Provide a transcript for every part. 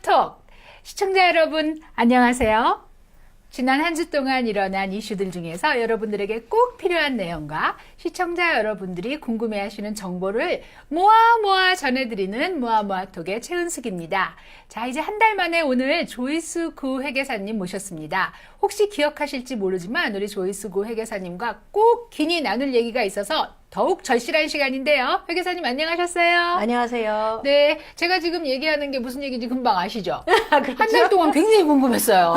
스마트톡 시청자 여러분 안녕하세요. 지난 한 주 동안 일어난 이슈들 중에서 여러분들에게 꼭 필요한 내용과 시청자 여러분들이 궁금해하시는 정보를 모아 전해드리는 모아톡의 최은숙입니다. 자, 이제 한 달 만에 오늘 조이스 구 회계사님 모셨습니다. 혹시 기억하실지 모르지만 우리 조이스 구 회계사님과 꼭 긴히 나눌 얘기가 있어서 더욱 절실한 시간인데요. 회계사님 안녕하셨어요? 안녕하세요. 네, 제가 지금 얘기하는 게 무슨 얘기인지 금방 아시죠? 그렇죠? 한 달 동안 굉장히 궁금했어요.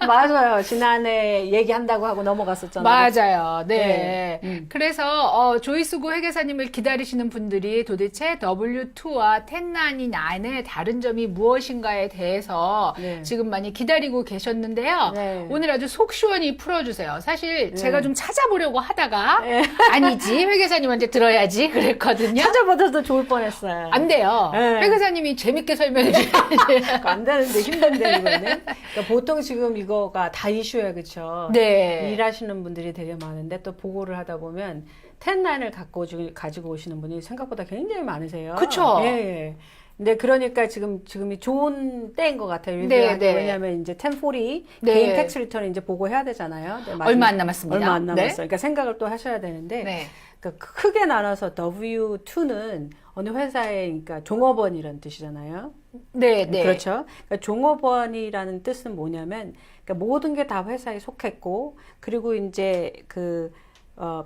맞아요. 지난해 얘기한다고 하고 넘어갔었잖아요. 맞아요. 네. 그래서 조이스구 회계사님을 기다리시는 분들이 도대체 W2와 1099의 다른 점이 무엇인가에 대해서 네. 지금 많이 기다리고 계셨는데요. 네. 오늘 아주 속 시원히 풀어주세요. 사실 제가 좀 찾아보려고 하다가 네. 아니지 회계사님한테 들어야지 그랬거든요. 찾아보셔도 좋을 뻔했어요. 안 돼요. 네. 회계사님이 재밌게 설명해 주셔야지. 안 되는데 힘든데 이거는. 그러니까 보통 지금 이거가 다 이슈예요, 그렇죠? 네. 일하시는 분들이 되게 많은데 또 보고를 하다 보면 1099을 가지고 오시는 분이 생각보다 굉장히 많으세요. 그쵸? 예, 예. 근데 그러니까 지금이 좋은 때인 것 같아요. 네, 네. 왜냐하면 이제 1040 네. 개인 텍스 리턴을 이제 보고해야 되잖아요. 네, 얼마 안 남았습니다. 얼마 안 남았어요. 네. 그러니까 생각을 또 하셔야 되는데 네. 그러니까 크게 나눠서 W2는 어느 회사의 그러니까 종업원이라는 뜻이잖아요. 네, 네. 그렇죠. 그러니까 종업원이라는 뜻은 뭐냐면 그러니까 모든 게 다 회사에 속했고 그리고 이제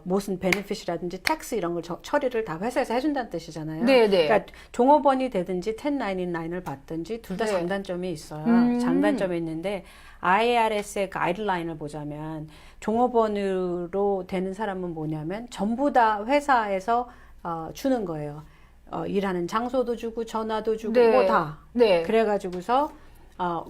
무슨 베네핏이라든지 텍스 이런 걸 처리를 다 회사에서 해준다는 뜻이잖아요. 네, 네. 그러니까 종업원이 되든지 1099을 받든지 둘 다 네. 장단점이 있어요. 장단점이 있는데 IRS의 가이드라인을 보자면 종업원으로 되는 사람은 뭐냐면 전부 다 회사에서 주는 거예요. 일하는 장소도 주고 전화도 주고 네. 뭐 다. 네. 그래가지고서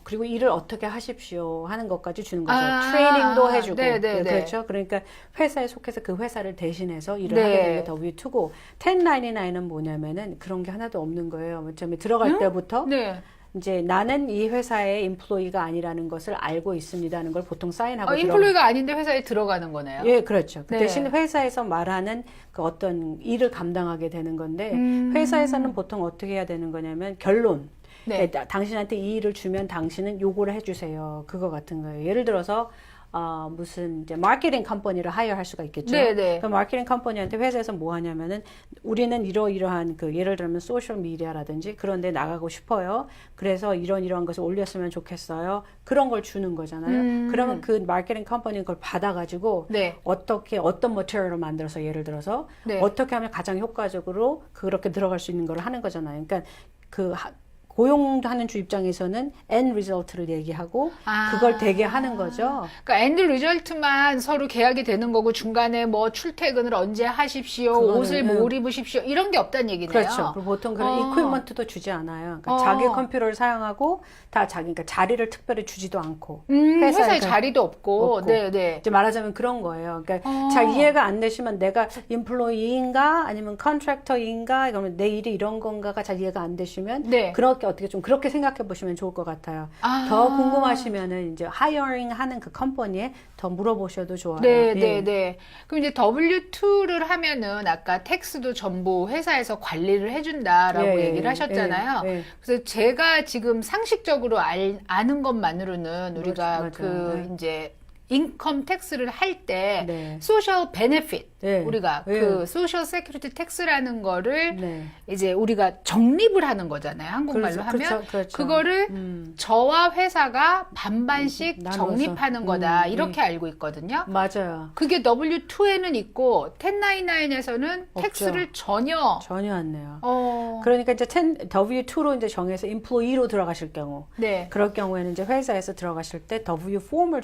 그리고 일을 어떻게 하십시오 하는 것까지 주는 거죠. 아, 트레이닝도 해주고. 네, 네, 네. 그렇죠. 그러니까 회사에 속해서 그 회사를 대신해서 일을 네. 하게 되는 게 W2고 1099는 뭐냐면은 그런 게 하나도 없는 거예요. 처음에 들어갈 때부터 네. 이제 나는 이 회사의 인플로이가 아니라는 것을 알고 있습니다는 걸 보통 사인하고 인플로이가 아닌데 회사에 들어가는 거네요. 예, 그렇죠. 그 네. 대신 회사에서 말하는 그 어떤 일을 감당하게 되는 건데 회사에서는 보통 어떻게 해야 되는 거냐면 결론. 네. 당신한테 이 일을 주면 당신은 요거를 해주세요. 그거 같은 거예요. 예를 들어서 무슨 이제 마케팅 컴퍼니를 하이어할 수가 있겠죠. 네, 네. 그 마케팅 컴퍼니한테 회사에서 뭐 하냐면은 우리는 이러이러한 예를 들면 소셜 미디어라든지 그런 데 나가고 싶어요. 그래서 이런 것을 올렸으면 좋겠어요. 그런 걸 주는 거잖아요. 그러면 그 마케팅 컴퍼니는 그걸 받아가지고 네. 어떤 머티리얼을 만들어서 예를 들어서 네. 어떻게 하면 가장 효과적으로 그렇게 들어갈 수 있는 걸 하는 거잖아요. 그러니까 고용하는 주 입장에서는 end result를 얘기하고 그걸 되게 하는 거죠. 그러니까 엔드 리절트만 서로 계약이 되는 거고 중간에 뭐 출퇴근을 언제 하십시오, 그거는, 옷을 뭐 입으십시오 이런 게 없다는 얘기네요. 그렇죠. 그리고 보통 그런 이퀴먼트도 주지 않아요. 그러니까 자기 컴퓨터를 사용하고 다 그러니까 자리를 특별히 주지도 않고 회사에 자리도 없고. 네, 네. 이제 말하자면 그런 거예요. 그러니까 잘 이해가 안 되시면 내가 인플로이인가 아니면 컨트랙터인가 그러면 내 일이 이런 건가가 잘 이해가 안 되시면 네. 어떻게 좀 그렇게 생각해 보시면 좋을 것 같아요. 더 궁금하시면은 이제 하이어링 하는 그 컴퍼니에 더 물어보셔도 좋아요. 네, 예. 네, 네. 그럼 이제 W2를 하면은 아까 텍스도 전부 회사에서 관리를 해준다라고 예, 얘기를 하셨잖아요. 예, 예. 그래서 제가 지금 상식적으로 아는 것만으로는 우리가 맞아요. 네. 이제 인컴 텍스를 할 때 네. 소셜 베네핏 네. 우리가 네. 그 소셜 세큐리티 텍스라는 거를 네. 이제 우리가 적립을 하는 거잖아요. 한국말로 그렇죠, 하면 그렇죠. 그거를 저와 회사가 반반씩 나눠서. 적립하는 거다. 이렇게 알고 있거든요. 맞아요. 그게 W2에는 있고 1099에서는 없죠. 텍스를 전혀 전혀 안 내요. 어, 그러니까 이제 W2로 이제 정해서 인플로이로 들어가실 경우, 네. 그럴 경우에는 이제 회사에서 들어가실 때 W4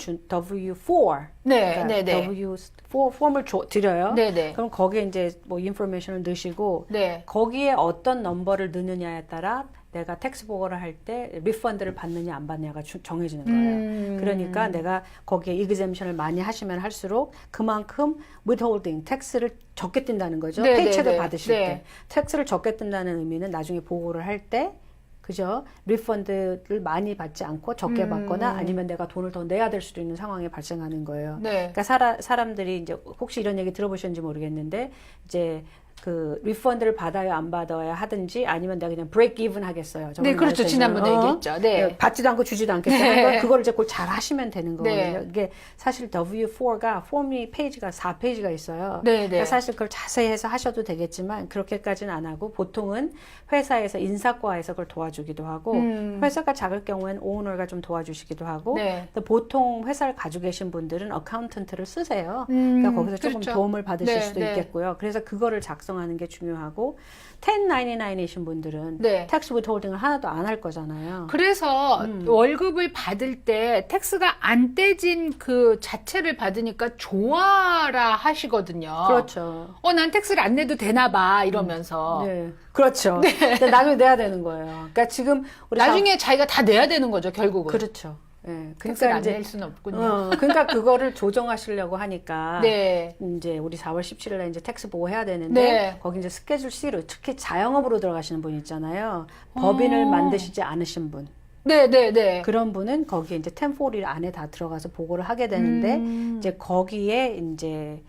네, 네, 네. W4 폼을 드려요. 네, 네. 그럼 거기에 이제 뭐 인포메이션을 넣으시고 네. 거기에 어떤 넘버를 넣느냐에 따라 내가 텍스 보고를 할 때 리펀드를 받느냐 안 받느냐가 정해지는 거예요. 그러니까 내가 거기에 이그젬션을 많이 하시면 할수록 그만큼 withholding 텍스를 적게 뜬다는 거죠. 네, 페이체를 네, 네. 받으실 네. 때 텍스를 적게 뜬다는 의미는 나중에 보고를 할 때 그죠? 리펀드를 많이 받지 않고 적게 받거나 아니면 내가 돈을 더 내야 될 수도 있는 상황이 발생하는 거예요. 네. 그러니까 사람들이 이제 혹시 이런 얘기 들어보셨는지 모르겠는데 이제 그 리펀드를 받아야 안 받아야 하든지 아니면 내가 그냥 브레이크 이븐 하겠어요. 네, 그렇죠. 지난번에 얘기했죠. 네. 받지도 않고 주지도 않겠어요. 네. 그걸 이제 꼭 잘 하시면 되는 거거든요. 네. 이게 사실 W4가 폼이 페이지가 4페이지가 있어요. 네, 네. 그러니까 사실 그걸 자세히 해서 하셔도 되겠지만 그렇게까지는 안 하고 보통은 회사에서 인사과에서 그걸 도와주기도 하고 회사가 작을 경우에는 오너가 좀 도와주시기도 하고 네. 근데 보통 회사를 가지고 계신 분들은 어카운턴트를 쓰세요. 그러니까 거기서 조금 그렇죠. 도움을 받으실 네, 수도 네. 있겠고요. 그래서 그거를 작성하는 게 중요하고 1099이신 분들은 네. 텍스 윗홀딩을 하나도 안 할 거잖아요. 그래서 월급을 받을 때 텍스가 안 떼진 그 자체를 받으니까 좋아라 하시거든요. 그렇죠. 난 텍스를 안 내도 되나 봐 이러면서 네. 그렇죠. 근데 나중에 내야 되는 거예요. 그러니까 지금 우리 나중에 자기가 다 내야 되는 거죠 결국은. 그렇죠. 예. 텍스를 안 낼 수는 없군요. 그러니까 그거를 조정하시려고 하니까 네. 이제 우리 4월 17일에 이제 텍스 보고해야 되는데 네. 거기 이제 스케줄 C로 특히 자영업으로 들어가시는 분 있잖아요. 법인을 만드시지 않으신 분. 네, 네, 네. 그런 분은 거기에 이제 1040 안에 다 들어가서 보고를 하게 되는데 이제 거기에 이제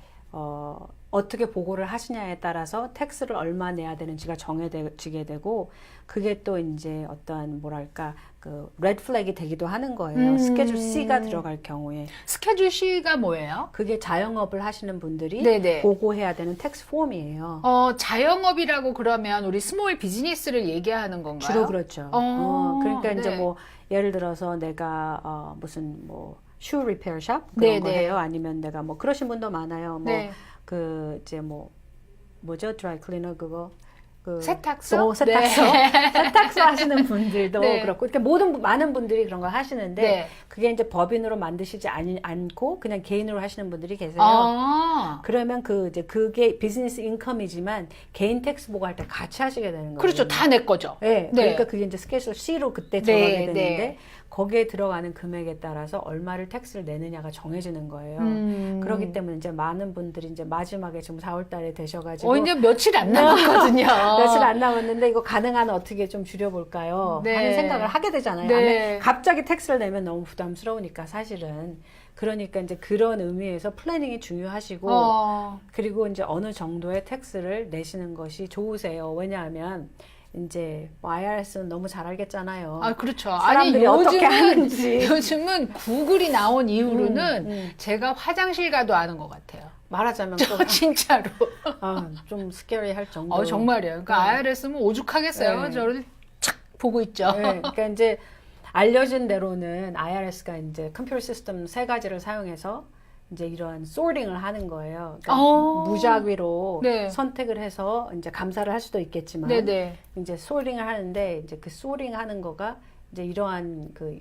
어떻게 보고를 하시냐에 따라서 텍스를 얼마 내야 되는지가 정해지게 되고 그게 또 이제 어떠한 뭐랄까 그 레드 플래그이 되기도 하는 거예요. 스케줄 C가 들어갈 경우에 스케줄 C가 뭐예요? 그게 자영업을 하시는 분들이 네네. 보고해야 되는 텍스 폼이에요. 자영업이라고 그러면 우리 스몰 비즈니스를 얘기하는 건가요? 주로 그렇죠. 그러니까 이제 네. 뭐 예를 들어서 내가 무슨 뭐 슈 리페어 샵 그런 거 네네. 해요. 아니면 내가 뭐 그러신 분도 많아요. 뭐 네. 그 이제 뭐 뭐죠? 드라이 클리너 그거 그 세탁소? 세탁소 네. 세탁소 하시는 분들도 네. 그렇고 이렇게 많은 분들이 그런 거 하시는데 네. 그게 이제 법인으로 만드시지 않고 그냥 개인으로 하시는 분들이 계세요. 그러면 그 이제 그게 비즈니스 인컴이지만 개인 텍스 보고할 때 같이 하시게 되는 거예요. 그렇죠. 다 내 거죠. 네, 네. 그러니까 그게 이제 스케줄 C로 그때 네, 들어가게 네. 되는데 거기에 들어가는 금액에 따라서 얼마를 텍스를 내느냐가 정해지는 거예요. 그렇기 때문에 이제 많은 분들이 이제 마지막에 지금 4월달에 되셔가지고 이제 며칠 안 남았거든요. 며칠 안 남았는데 이거 가능한 어떻게 좀 줄여볼까요? 네. 하는 생각을 하게 되잖아요. 네. 아니, 갑자기 텍스를 내면 너무 부담스러우니까 사실은. 그러니까 이제 그런 의미에서 플래닝이 중요하시고 그리고 이제 어느 정도의 텍스를 내시는 것이 좋으세요. 왜냐하면 이제 뭐 IRS는 너무 잘 알겠잖아요. 그렇죠. 사람들이 어떻게 하는지. 요즘은 구글이 나온 이후로는 제가 화장실 가도 아는 것 같아요. 말하자면 진짜로. 좀 스케리할 정도. 정말이에요. 그러니까 IRS면 오죽하겠어요. 네. 저를 착 보고 있죠. 네, 그러니까 이제 알려진 대로는 IRS가 이제 컴퓨터 시스템 3가지를 사용해서 이제 이러한 소팅을 하는 거예요. 그러니까 무작위로 네. 선택을 해서 이제 감사를 할 수도 있겠지만 네네. 이제 소팅을 하는데 이제 그 소팅 하는 거가 이제 이러한 그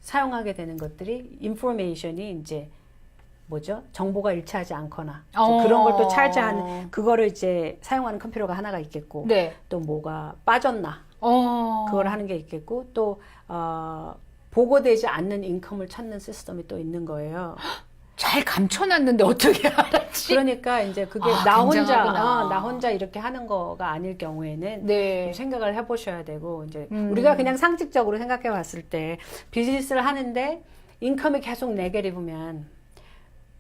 사용하게 되는 것들이 인포메이션이 이제 뭐죠? 정보가 일치하지 않거나 그런 걸 또 차지하는 그거를 이제 사용하는 컴퓨터가 하나가 있겠고 네. 또 뭐가 빠졌나 그걸 하는 게 있겠고 또 보고되지 않는 인컴을 찾는 시스템이 또 있는 거예요. 잘 감춰놨는데 어떻게 알았지? 그러니까 이제 그게 나 혼자 이렇게 하는 거가 아닐 경우에는 네. 좀 생각을 해보셔야 되고 이제 우리가 그냥 상식적으로 생각해 봤을 때 비즈니스를 하는데 인컴이 계속 네게티브면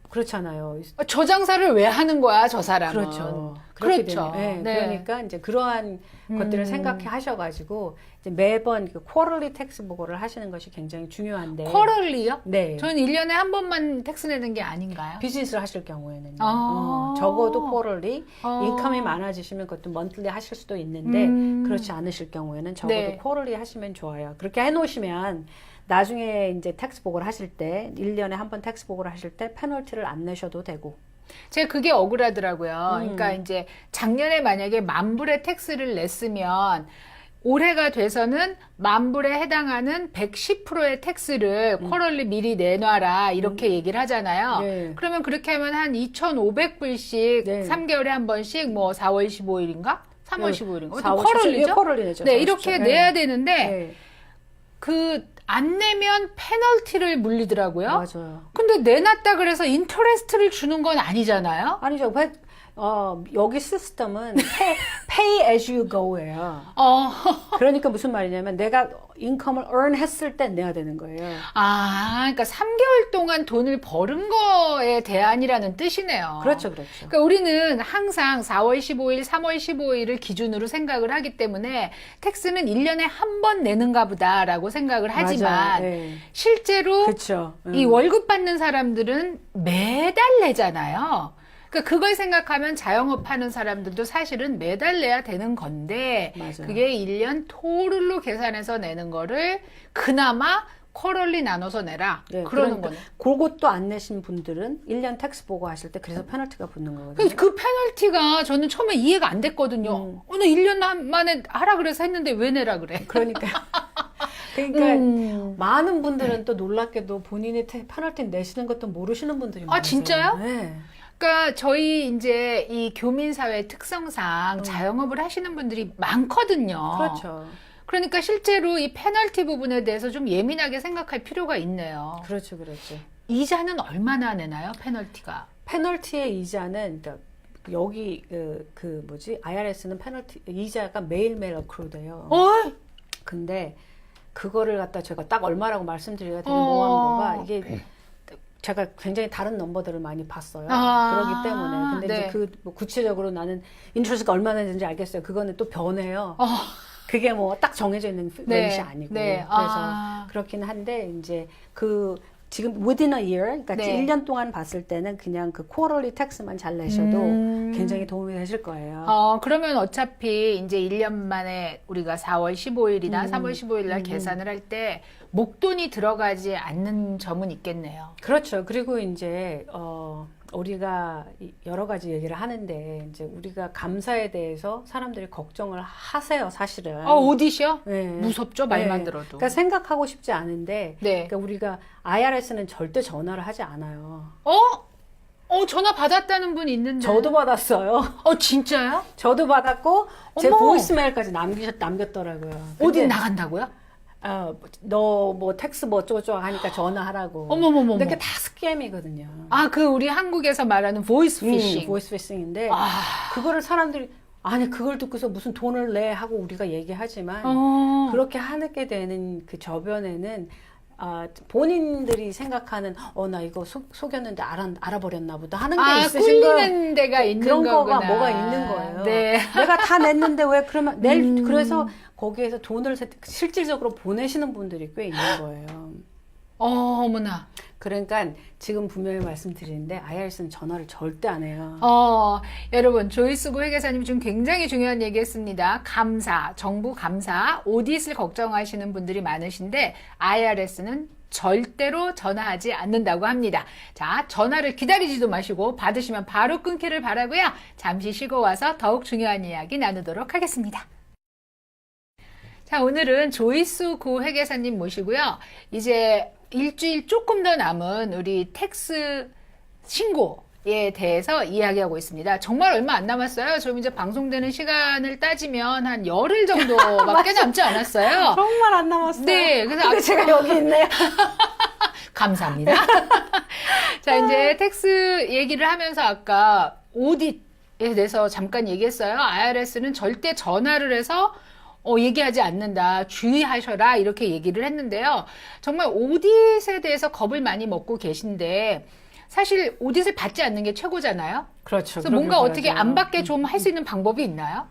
그렇잖아요. 저 장사를 왜 하는 거야, 저 사람은? 그렇죠. 그렇죠. 네, 네. 그러니까 이제 그러한 것들을 생각해 하셔가지고 이제 매번 그 쿼럴리 텍스 보고를 하시는 것이 굉장히 중요한데. 쿼럴리요? 네. 저는 1년에 한 번만 텍스 내는 게 아닌가요? 비즈니스를 하실 경우에는 아. 적어도 쿼럴리 아. 인컴이 많아지시면 그것도 먼틀리 하실 수도 있는데 그렇지 않으실 경우에는 적어도 네. 쿼럴리 하시면 좋아요. 그렇게 해놓으시면 나중에 이제 텍스 보고를 하실 때 1년에 한 번 텍스 보고를 하실 때 페널티를 안 내셔도 되고. 제가 그게 억울하더라고요. 그러니까 이제 작년에 만약에 10,000불의 텍스를 냈으면 올해가 돼서는 10,000불에 해당하는 110%의 텍스를 쿼럴리 미리 내놔라 이렇게 얘기를 하잖아요. 네. 그러면 그렇게 하면 한 2,500불씩 네. 3개월에 한 번씩 뭐 4월 15일인가? 3월 15일인가? 4월 쿼럴리죠? 쿼럴리 내죠. 네, 이렇게 내야 되는데 네. 안 내면 페널티를 물리더라고요. 맞아요. 근데 내놨다 그래서 인터레스트를 주는 건 아니잖아요. 아니죠. 여기 시스템은 pay as you go예요. 그러니까 무슨 말이냐면 내가 인컴을 earn 했을 때 내야 되는 거예요. 그러니까 3개월 동안 돈을 버는 거에 대안이라는 뜻이네요. 그렇죠, 그렇죠. 그러니까 우리는 항상 4월 15일, 3월 15일을 기준으로 생각을 하기 때문에 텍스는 1년에 한 번 내는가 보다라고 생각을 하지만 맞아요. 네. 실제로 그렇죠. 이 월급 받는 사람들은 매달 내잖아요. 그러니까 그걸 생각하면 자영업 하는 사람들도 사실은 매달 내야 되는 건데 맞아요. 그게 1년 토tal로 계산해서 내는 거를 그나마 쿼럴리 나눠서 내라. 네, 그러는 그러니까 거네. 그것도 안 내신 분들은 1년 텍스 보고 하실 때 그래서 페널티가 붙는 거거든요. 그 페널티가 저는 처음에 이해가 안 됐거든요. 오늘 1년 만에 하라 그래서 했는데 왜 내라 그래? 그러니까 많은 분들은 또 놀랍게도 본인이 페널티 내시는 것도 모르시는 분들이 많아요. 진짜요? 네. 그러니까 저희 이제 이 교민사회 특성상 자영업을 하시는 분들이 많거든요. 그렇죠. 그러니까 실제로 이 페널티 부분에 대해서 좀 예민하게 생각할 필요가 있네요. 그렇죠, 그렇죠. 이자는 얼마나 내나요, 페널티가? 페널티의 이자는 그러니까 여기 IRS는 페널티 이자가 매일매일 어크루돼요. 근데 그거를 갖다 제가 딱 얼마라고 말씀드려야 되는 모양거가 이게 제가 굉장히 다른 넘버들을 많이 봤어요. 그렇기 때문에. 근데 네. 이제 뭐 구체적으로 나는 인트레스가 얼마나 되는지 알겠어요. 그거는 또 변해요. 그게 뭐 딱 정해져 있는 렌지 아니고. 그래서 그렇긴 한데 이제 지금 within a year, 그러니까 1년 동안 봤을 때는 그냥 그 quarterly tax만 잘 내셔도 굉장히 도움이 되실 거예요. 그러면 어차피 이제 1년 만에 우리가 4월 15일이나 3월 15일 날 계산을 할 때 목돈이 들어가지 않는 점은 있겠네요. 그렇죠. 그리고 이제 우리가 여러 가지 얘기를 하는데 이제 우리가 감사에 대해서 사람들이 걱정을 하세요, 사실은. 오디시요? 네. 무섭죠, 말만 들어도. 그러니까 생각하고 싶지 않은데 네. 그러니까 우리가 IRS는 절대 전화를 하지 않아요. 전화 받았다는 분 있는데. 저도 받았어요. 진짜요? 저도 받았고 제 어머. 보이스메일까지 남겼더라고요. 어디 나간다고요? 너 뭐 텍스 뭐 어쩌고저쩌고 하니까 전화하라고. 어머머머. 근데 그게 다 스캠이거든요. 우리 한국에서 말하는 보이스 피싱. 보이스 피싱인데 그거를 사람들이 아니 그걸 듣고서 무슨 돈을 내 하고 우리가 얘기하지만 그렇게 하게 되는 그 저변에는 본인들이 생각하는 나 이거 속였는데 알아버렸나 보다 하는 게 있으신 거예요. 꿀리는 데가 있는 그런 거구나. 거가 뭐가 있는 거예요. 네. 내가 다 냈는데 왜 그러면 그래서 거기에서 돈을 실질적으로 보내시는 분들이 꽤 있는 거예요. 어머나. 그러니까 지금 분명히 말씀드리는데 IRS는 전화를 절대 안 해요. 여러분 조이스구 회계사님 지금 굉장히 중요한 얘기 했습니다. 감사, 정부 감사, 오디트를 걱정하시는 분들이 많으신데 IRS는 절대로 전화하지 않는다고 합니다. 자, 전화를 기다리지도 마시고 받으시면 바로 끊기를 바라고요. 잠시 쉬고 와서 더욱 중요한 이야기 나누도록 하겠습니다. 자, 오늘은 조이스 구 회계사님 모시고요. 이제 일주일 조금 더 남은 우리 텍스 신고에 대해서 이야기하고 있습니다. 정말 얼마 안 남았어요. 지금 이제 방송되는 시간을 따지면 한 열흘 정도밖에 남지 않았어요. 정말 안 남았어요. 네, 그래서 제가 여기 있네요. 감사합니다. 자, 이제 텍스 얘기를 하면서 아까 오디트에 대해서 잠깐 얘기했어요. IRS는 절대 전화를 해서 얘기하지 않는다. 주의하셔라. 이렇게 얘기를 했는데요. 정말 오디트에 대해서 겁을 많이 먹고 계신데 사실 오디트를 받지 않는 게 최고잖아요. 그렇죠. 그래서 뭔가 어떻게 안 받게 좀 할 수 있는 방법이 있나요?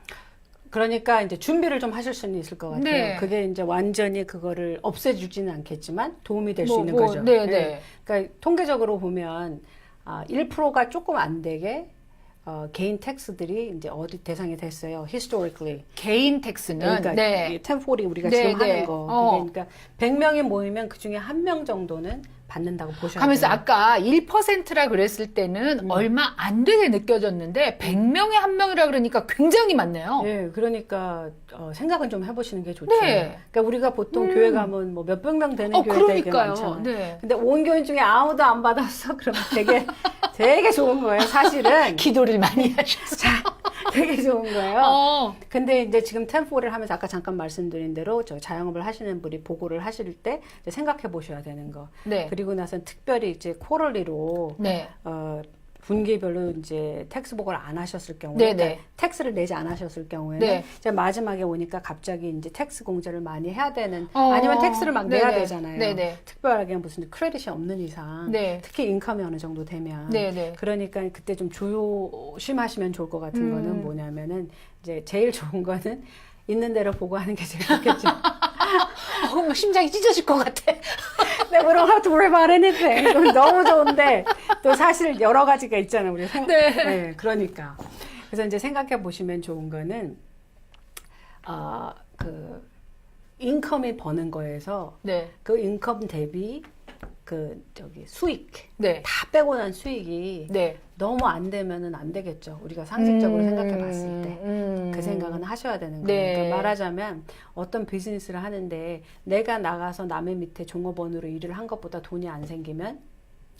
그러니까 이제 준비를 좀 하실 수는 있을 것 같아요. 네. 그게 이제 완전히 그거를 없애주지는 않겠지만 도움이 될 수 있는 거죠. 네, 네. 그러니까 통계적으로 보면 1%가 조금 안 되게 개인 텍스들이 이제 어디 대상이 됐어요. historically. 개인 텍스는 그러니까 네. 1040 우리가 네, 지금 네. 하는 거. 그러니까 100명이 모이면 그 중에 1명 정도는 받는다고 보셔야 하면서 돼요. 아까 1%라 그랬을 때는 얼마 안 되게 느껴졌는데 100명에 한 명이라 그러니까 굉장히 많네요. 네, 그러니까 생각은 좀 해보시는 게 좋죠. 네. 그러니까 우리가 보통 교회 가면 뭐 몇백 명 되는 교회 되게 그러니까요. 많잖아요. 네. 근데 온 교인 중에 아무도 안 받았어. 그러면 되게 좋은 거예요. 사실은 기도를 많이 하셨어요. 되게 좋은 거예요. 근데 이제 지금 1040를 하면서 아까 잠깐 말씀드린 대로 저 자영업을 하시는 분이 보고를 하실 때 이제 생각해 보셔야 되는 거. 네. 그리고 나서 특별히 이제 쿼럴리로 네. 분기별로 이제 텍스 보고를 안 하셨을 경우에, 네네. 그러니까 텍스를 내지 않으셨을 경우에는 네. 이제 마지막에 오니까 갑자기 이제 텍스 공제를 많이 해야 되는, 아니면 텍스를 막 내야 네네. 되잖아요. 네네. 특별하게 무슨 크레딧이 없는 이상, 네. 특히 인컴이 어느 정도 되면, 네네. 그러니까 그때 좀 조심하시면 좋을 것 같은 거는 뭐냐면은 이제 제일 좋은 거는 있는 대로 보고하는 게 제일 좋겠죠. 막 심장이 찢어질 것 같아. We don't have to worry about anything. 너무 좋은데 또 사실 여러 가지가 있잖아요. 우리 네. 그러니까. 그래서 이제 생각해 보시면 좋은 거는 그 인컴이 버는 거에서 네. 그 인컴 대비 그 저기 수익 네. 다 빼고 난 수익이 네. 너무 안 되면은 안 되겠죠. 우리가 상식적으로 생각해 봤을 때. 그 생각은 하셔야 되는 거예요. 네. 그러니까 말하자면 어떤 비즈니스를 하는데 내가 나가서 남의 밑에 종업원으로 일을 한 것보다 돈이 안 생기면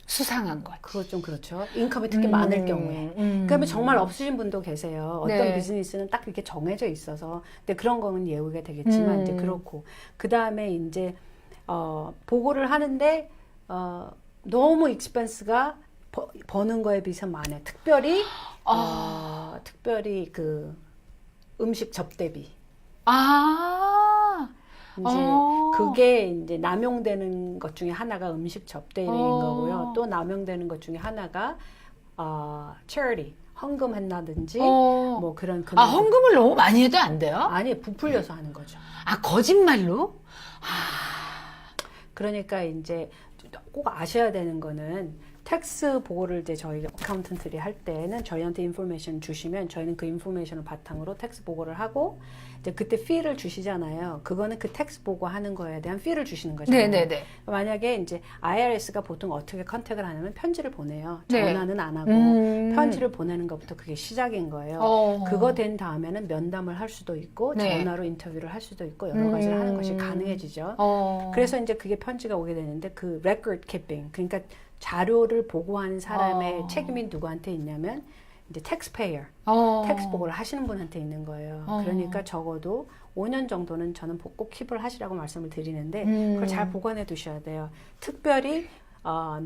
수상한 것. 그거 좀 그렇죠. 인컴이 특히 많을 경우에. 그러면 정말 없으신 분도 계세요. 어떤 네. 비즈니스는 딱 이렇게 정해져 있어서. 근데 그런 거는 예우가 되겠지만 이제 그렇고. 그 다음에 이제 보고를 하는데 너무 익스펜스가 버는 거에 비해서 많아요. 특별히 그 음식 접대비. 이제 그게 이제 남용되는 것 중에 하나가 음식 접대비인 거고요. 또 남용되는 것 중에 하나가 charity, 헌금한다든지 뭐 그런 헌금을 너무 많이 해도 안 돼요? 아니 부풀려서 하는 거죠. 거짓말로? 그러니까 이제 꼭 아셔야 되는 거는 텍스 보고를 이제 저희 어카운턴트들이 할 때는 저희한테 인포메이션 주시면 저희는 그 인포메이션을 바탕으로 텍스 보고를 하고 이제 그때 피를 주시잖아요. 그거는 그 텍스 보고하는 거에 대한 피를 주시는 거잖아요. 네네네. 만약에 이제 IRS가 보통 어떻게 컨택을 하냐면 편지를 보내요. 네. 전화는 안 하고 편지를 보내는 것부터 그게 시작인 거예요. 그거 된 다음에는 면담을 할 수도 있고 네. 전화로 인터뷰를 할 수도 있고 여러 가지를 하는 것이 가능해지죠. 그래서 이제 그게 편지가 오게 되는데 그 record keeping, 그러니까 자료를 보고하는 사람의 책임이 누구한테 있냐면 이제 taxpayer, 텍스 보고를 하시는 분한테 있는 거예요. 그러니까 적어도 5년 정도는 저는 꼭 킵을 하시라고 말씀을 드리는데 그걸 잘 보관해 두셔야 돼요. 특별히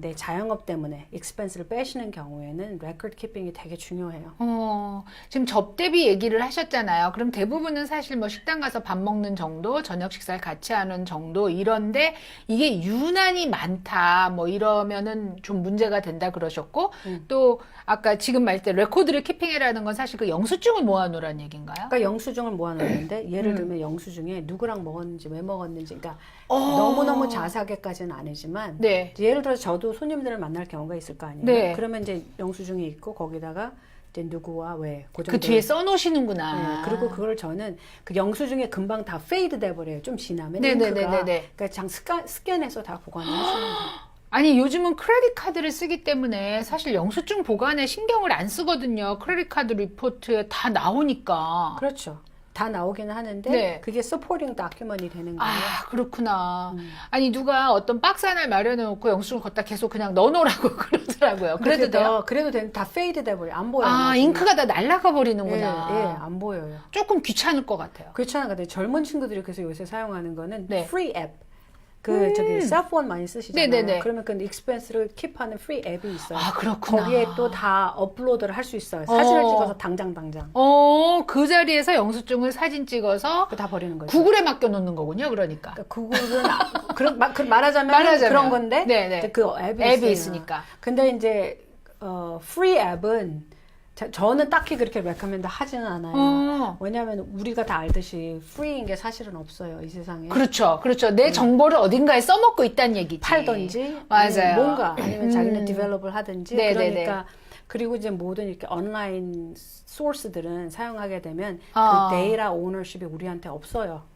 내 자영업 때문에 익스펜스를 빼시는 경우에는 레코드 키핑이 되게 중요해요. 지금 접대비 얘기를 하셨잖아요. 그럼 대부분은 사실 뭐 식당 가서 밥 먹는 정도, 저녁 식사를 같이 하는 정도 이런데 이게 유난히 많다 뭐 이러면은 좀 문제가 된다 그러셨고 또 아까 지금 말 때 레코드를 키핑해라는 건 사실 그 영수증을 모아놓으라는 얘기인가요? 그러니까 영수증을 모아놓는데 예를 들면 영수증에 누구랑 먹었는지 왜 먹었는지 그러니까 너무너무 자세하게까지는 아니지만 네. 예를 들어서 저도 손님들을 만날 경우가 있을 거 아니에요. 네. 그러면 이제 영수증이 있고 거기다가 이제 누구와 왜 그 뒤에 써놓으시는구나. 네, 그리고 그걸 저는 그 영수증에 금방 다 페이드 돼버려요. 좀 지나면 네네네네네. 잉크가. 그러니까 장 스캔해서 다 보관을 하시는 거예요. 아니 요즘은 크레딧 카드를 쓰기 때문에 사실 영수증 보관에 신경을 안 쓰거든요. 크레딧 카드 리포트에 다 나오니까. 그렇죠. 다 나오기는 하는데 네. 그게 서포팅 다큐먼이 되는 거예요. 그렇구나. 아니 누가 어떤 박스 하나를 마련해 놓고 영수증을 걷다 계속 그냥 넣어놓으라고 그러더라고요. 그래도 돼요? 그래도 다 페이드 돼버려. 안 보여요. 나중에. 잉크가 다 날아가 버리는구나. 예, 안 보여요. 조금 귀찮을 것 같아요. 그렇잖아요. 근데 젊은 친구들이 그래서 요새 사용하는 거는 네. free 앱. 저기 셀폰 많이 쓰시잖아요. 네네네. 그러면 그 익스펜스를 킵하는 프리 앱이 있어요. 그렇구나. 거기에 또 다 업로드를 할 수 있어요. 사진을 찍어서 당장. 그 자리에서 영수증을 사진 찍어서 다 버리는 거죠. 구글에 맡겨놓는 거군요. 그러니까. 구글은 말하자면 그런 건데 네네. 그 앱이 있으니까. 근데 이제 프리 앱은 저는 딱히 그렇게 레커멘드 하지는 않아요. 왜냐하면 우리가 다 알듯이 프리인 게 사실은 없어요. 이 세상에. 그렇죠. 내 정보를 어딘가에 써먹고 있다는 얘기지. 팔던지 맞아요. 뭔가 아니면 자기네 디벨롭을 하든지 네네네. 그러니까 그리고 이제 모든 이렇게 온라인 소스들은 사용하게 되면 그 데이터 오너십이 우리한테 없어요.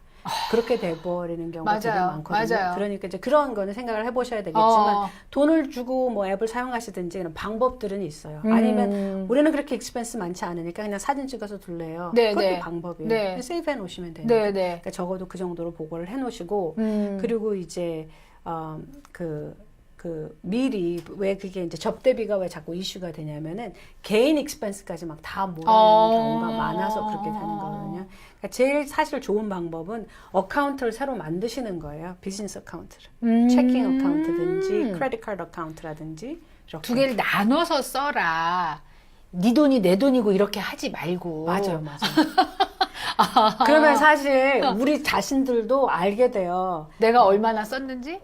그렇게 돼버리는 경우가 되게 많거든요. 맞아요. 그러니까 이제 그런 거는 생각을 해보셔야 되겠지만 돈을 주고 뭐 앱을 사용하시든지 그런 방법들은 있어요. 아니면 우리는 그렇게 익스펜스 많지 않으니까 그냥 사진 찍어서 둘래요. 그것도 방법이에요. 네. 세이브 해놓으시면 되는 거예요. 네. 그러니까 적어도 그 정도로 보고를 해놓으시고 그리고 이제 미리 왜 그게 이제 접대비가 왜 자꾸 이슈가 되냐면은 개인 익스펜스까지 막 다 몰아내는 경우가 많아서 그렇게 되는 거거든요. 그러니까 제일 사실 좋은 방법은 어카운트를 새로 만드시는 거예요. 비즈니스 어카운트를. 체킹 어카운트든지 크레딧 카드 어카운트라든지 이렇게. 두 개를 나눠서 써라. 네 돈이 내 돈이고 이렇게 하지 말고. 맞아요. 그러면 사실 우리 자신들도 알게 돼요. 내가 얼마나 썼는지?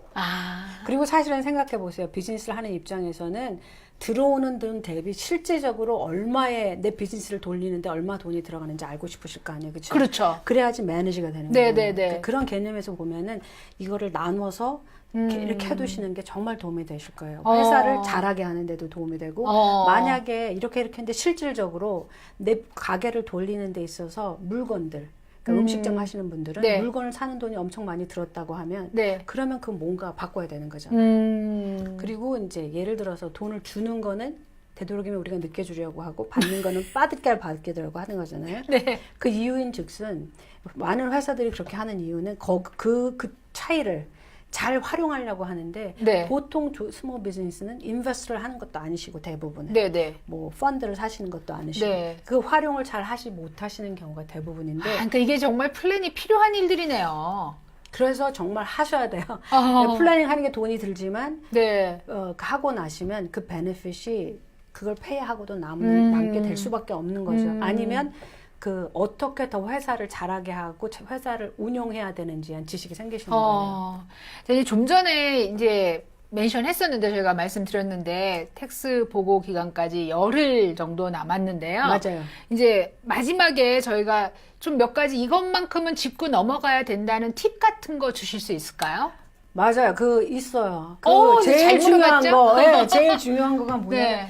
그리고 사실은 생각해 보세요. 비즈니스를 하는 입장에서는 들어오는 돈 대비 실제적으로 얼마에 내 비즈니스를 돌리는데 얼마 돈이 들어가는지 알고 싶으실 거 아니에요. 그렇죠? 그렇죠. 그래야지 매니저가 되는 거예요. 네네네. 그러니까 그런 개념에서 보면은 이거를 나눠서 이렇게 해두시는 게 정말 도움이 되실 거예요. 회사를 잘하게 하는 데도 도움이 되고 만약에 이렇게 했는데 실질적으로 내 가게를 돌리는 데 있어서 물건들 그러니까 음식점 하시는 분들은 네. 물건을 사는 돈이 엄청 많이 들었다고 하면 네. 그러면 그 뭔가 바꿔야 되는 거잖아요. 그리고 이제 예를 들어서 돈을 주는 거는 되도록이면 우리가 늦게 주려고 하고 받는 거는 빠듯게 받게 되려고 하는 거잖아요. 네. 그 이유인 즉슨 많은 회사들이 그렇게 하는 이유는 그 차이를 잘 활용하려고 하는데 네. 보통 스몰 비즈니스는 인베스트를 하는 것도 아니시고 대부분은 네네. 뭐 펀드를 사시는 것도 아니시고 네. 그 활용을 잘 하지 못하시는 경우가 대부분인데 그러니까 이게 정말 플랜이 필요한 일들이네요. 그래서 정말 하셔야 돼요. 아. 플래닝 하는 게 돈이 들지만 네. 하고 나시면 그 베네핏이 그걸 페이하고도 남게 될 수밖에 없는 거죠. 아니면 그 어떻게 더 회사를 잘하게 하고 회사를 운용해야 되는지 한 지식이 생기시는 거예요. 제가 좀 전에 이제 멘션 했었는데 저희가 말씀드렸는데 텍스 보고 기간까지 열흘 정도 남았는데요. 맞아요. 이제 마지막에 저희가 좀 몇 가지 이것만큼은 짚고 넘어가야 된다는 팁 같은 거 주실 수 있을까요? 맞아요. 그 있어요. 잘 제일 중요한 물어봤죠? 거, 네, 제일 중요한 거가 뭐냐면 네.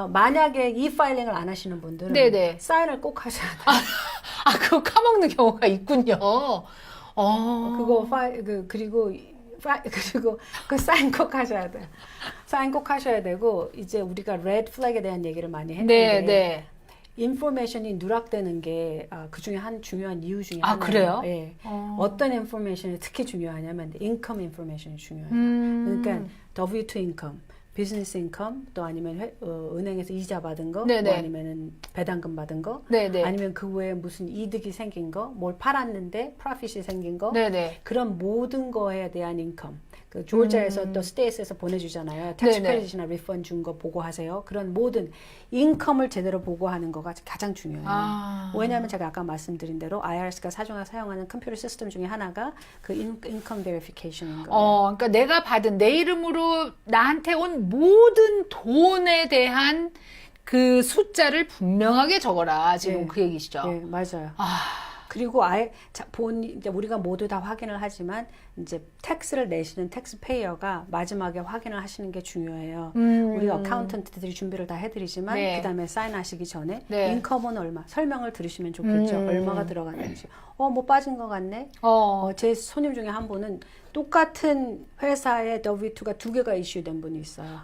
만약에 파일링을 안 하시는 분들은 네네. 사인을 꼭 하셔야 돼요. 그거 까먹는 경우가 있군요. 그거 그리고 그 사인 꼭 하셔야 돼요. 사인 꼭 하셔야 되고 이제 우리가 레드 플래그에 대한 얘기를 많이 했는데 네. 인포메이션이 누락되는 게 그 중에 한 중요한 이유 중에 하나예요. 그래요? 예. 어떤 인포메이션이 특히 중요하냐면 인컴 인포메이션이 중요해요. 그러니까 W2 인컴, 비즈니스 인컴, 또 아니면 은행에서 이자 받은 거, 네네. 뭐 아니면은 배당금 받은 거, 네네. 아니면 그 외에 무슨 이득이 생긴 거, 뭘 팔았는데 프로핏이 생긴 거, 네네. 그런 모든 거에 대한 인컴. 그 조지아에서 또 스테이트에서 보내주잖아요. 텍스 크레딧이나 리펀드 준 거 보고하세요. 그런 모든 인컴을 제대로 보고하는 거가 가장 중요해요. 왜냐하면 제가 아까 말씀드린 대로 IRS가 사용하는 컴퓨터 시스템 중에 하나가 그 인컴 베리피케이션인 거예요. 그러니까 내가 받은 내 이름으로 나한테 온 모든 돈에 대한 그 숫자를 분명하게 적어라. 지금 네. 그 얘기시죠? 네, 맞아요. 그리고 이제 우리가 모두 다 확인을 하지만 이제 텍스를 내시는 텍스 페이어가 마지막에 확인을 하시는 게 중요해요. 우리가 어카운턴트들이 준비를 다 해드리지만 네. 그다음에 사인하시기 전에 네. 인컴은 얼마 설명을 들으시면 좋겠죠. 얼마가 들어갔는지. 뭐 빠진 것 같네. 제 손님 중에 한 분은 똑같은 회사의 W2가 2개가 이슈된 분이 있어요.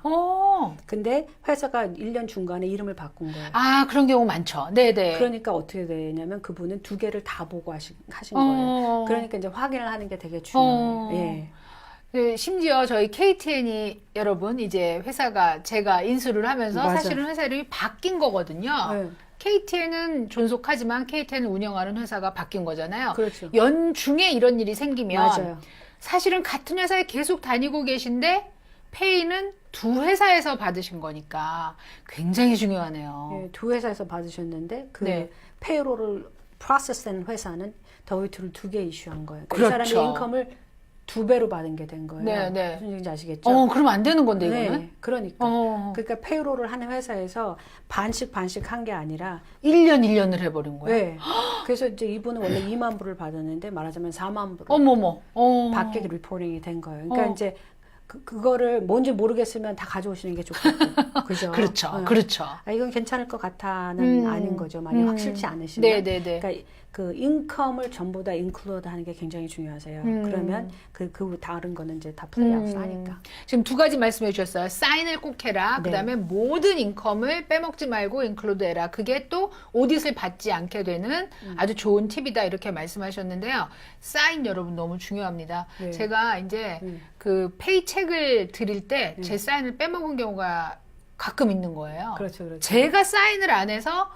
근데 회사가 1년 중간에 이름을 바꾼 거예요. 그런 경우 많죠. 네네. 그러니까 어떻게 되냐면 그분은 2개를 다 보고 하신 거예요. 그러니까 이제 확인을 하는 게 되게 중요해요. 예. 심지어 저희 KTN이 여러분 이제 회사가 제가 인수를 하면서 맞아. 사실은 회사 이름이 바뀐 거거든요. 네. KTN은 존속하지만 KTN을 운영하는 회사가 바뀐 거잖아요. 그렇죠. 연중에 이런 일이 생기면 맞아요. 사실은 같은 회사에 계속 다니고 계신데 페이는 두 회사에서 받으신 거니까 굉장히 중요하네요. 예, 두 회사에서 받으셨는데 그 네. 페이로를 프로세스된 회사는 W2를 2개 이슈한 거예요. 그 그렇죠. 사람의 인컴을 2배로 받은 게 된 거예요. 네. 무슨 얘기인지 아시겠죠? 그럼 안 되는 건데 이거는. 네, 그러니까. 그러니까 페이로를 하는 회사에서 반씩 한 게 아니라 1년을 해버린 거예요. 네. 그래서 이제 이분은 원래 2만 불을 받았는데 말하자면 4만 불을 어머머. 받게 리포팅이 된 거예요. 그러니까 이제 그거를 뭔지 모르겠으면 다 가져오시는 게 좋겠고, 그죠? 그렇죠, 그렇죠. 이건 괜찮을 것 같아는 아닌 거죠. 만약 확실치 않으시면. 네네네. 그러니까 그 인컴을 전부 다 인클루드 하는 게 굉장히 중요하세요. 그러면 그 다른 거는 이제 다 플레이아웃 하니까. 지금 두 가지 말씀해 주셨어요. 사인을 꼭 해라. 네. 그다음에 모든 인컴을 빼먹지 말고 인클루드 해라. 그게 또 오디트를 받지 않게 되는 아주 좋은 팁이다. 이렇게 말씀하셨는데요. 사인 여러분 너무 중요합니다. 네. 제가 이제 그 페이첵을 드릴 때 제 사인을 빼먹은 경우가 가끔 있는 거예요. 그렇죠. 제가 사인을 안 해서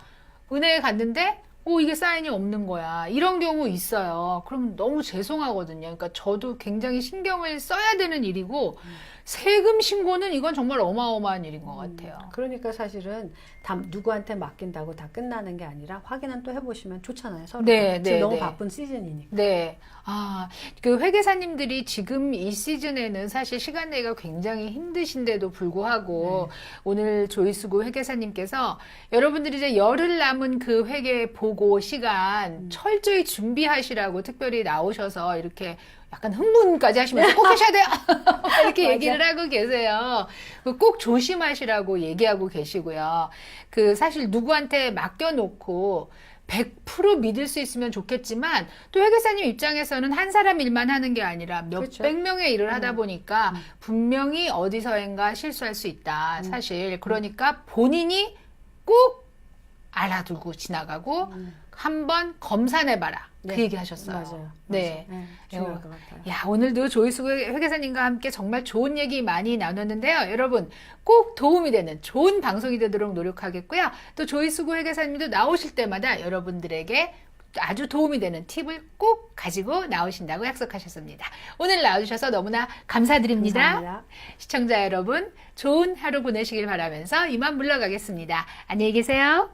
은행에 갔는데 이게 사인이 없는 거야. 이런 경우 있어요. 그럼 너무 죄송하거든요. 그러니까 저도 굉장히 신경을 써야 되는 일이고, 세금 신고는 이건 정말 어마어마한 일인 것 같아요. 그러니까 사실은 다 누구한테 맡긴다고 다 끝나는 게 아니라 확인은 또 해보시면 좋잖아요. 서로. 네, 지금 네, 너무 네. 바쁜 시즌이니까. 네. 그 회계사님들이 지금 이 시즌에는 사실 시간 내기가 굉장히 힘드신데도 불구하고 오늘 조이수구 회계사님께서 여러분들이 이제 열흘 남은 그 회계 보고 시간 철저히 준비하시라고 특별히 나오셔서 이렇게 약간 흥분까지 하시면서 꼭 하셔야 돼요. 이렇게 맞아. 얘기를 하고 계세요. 꼭 조심하시라고 얘기하고 계시고요. 그 사실 누구한테 맡겨놓고 100% 믿을 수 있으면 좋겠지만 또 회계사님 입장에서는 한 사람 일만 하는 게 아니라 그렇죠. 몇백 명의 일을 하다 보니까 분명히 어디서인가 실수할 수 있다. 사실 그러니까 본인이 꼭 알아두고 지나가고 한번 검사해봐라. 그 네. 얘기 하셨어요. 맞아요. 네. 맞아요. 네, 중요할 것 같아요. 야, 오늘도 조이수 회계사님과 함께 정말 좋은 얘기 많이 나눴는데요. 여러분, 꼭 도움이 되는 좋은 방송이 되도록 노력하겠고요. 또 조이수구 회계사님도 나오실 때마다 여러분들에게 아주 도움이 되는 팁을 꼭 가지고 나오신다고 약속하셨습니다. 오늘 나와주셔서 너무나 감사드립니다. 감사합니다. 시청자 여러분, 좋은 하루 보내시길 바라면서 이만 물러가겠습니다. 안녕히 계세요.